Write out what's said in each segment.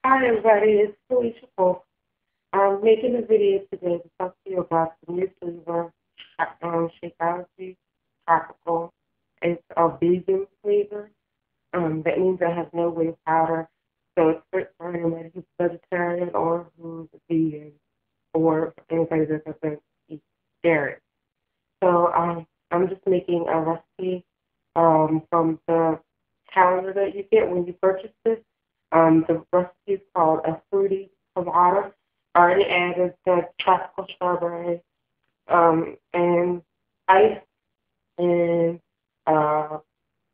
Hi everybody, it's Felicia Polk. I'm making a video today to talk to you about the new flavor, Shakeology Tropical. It's a vegan flavor. That means it has no whey powder, so it's great for anybody who's vegetarian or who's vegan, or anybody that doesn't eat dairy. So I'm just making a recipe from the calendar that you get when you purchase this. The recipe is called a Fruity Colada. I already added the tropical strawberry and ice and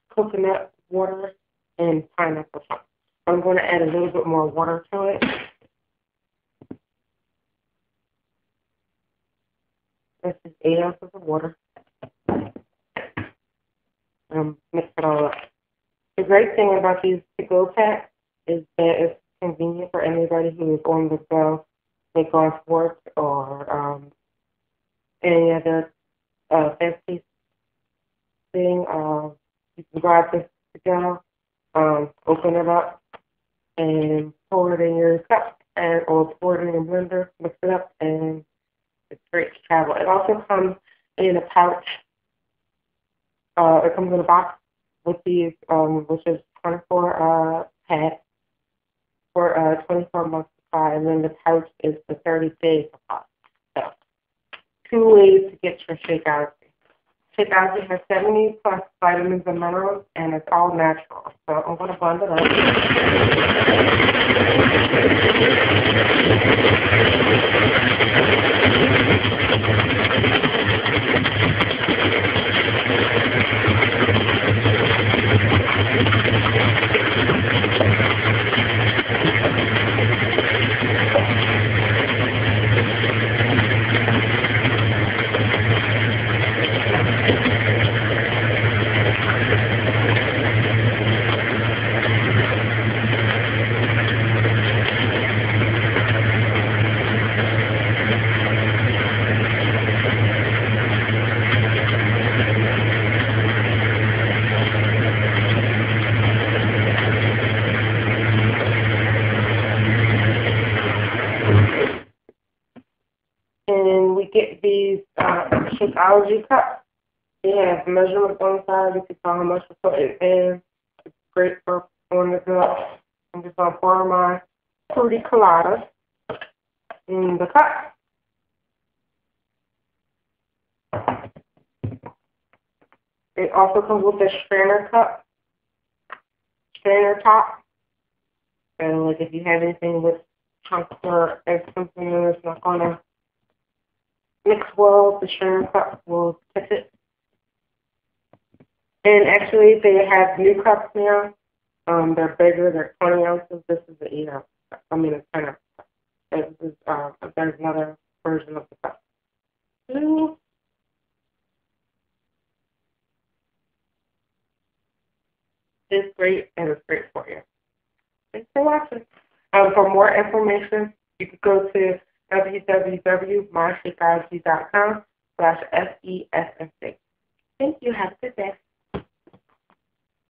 coconut water and pineapple chunks. I'm going to add a little bit more water to it. This is 8 ounces of water. Mix it all up. The great thing about these to-go packs is that it's convenient for anybody who is on the go, like off work or any other fancy thing. You can grab this to go, open it up, and pour it in your cup, or pour it in your blender, mix it up, and it's great to travel. It also comes in a pouch. It comes in a box with these, which is 24 packs for 24 months supply, and then the pouch is the 30-day supply. So, 2 ways to get your Shakeology. Shakeology has 70 plus vitamins and minerals, and it's all natural. So I'm going to blend it and we get these Shakeology cups. They have measurements on the side. You can tell how much to put it in. It's great for on the go. I'm just going to pour my Fruity Colada in the cup. It also comes with a strainer cup, strainer top. And like if you have anything with chunks or something that's not going to mix well, the strainer cup will tip it. And actually, they have new cups now. They're bigger. They're 20 ounces. This is the 8 ounce cup. I mean, it's 10 ounce cup. There's another version of the cup. It's great, and it's great for you. Thanks for watching. For more information, you can go to www.myshakeology.com/SESMC. Thank you. Have a good day.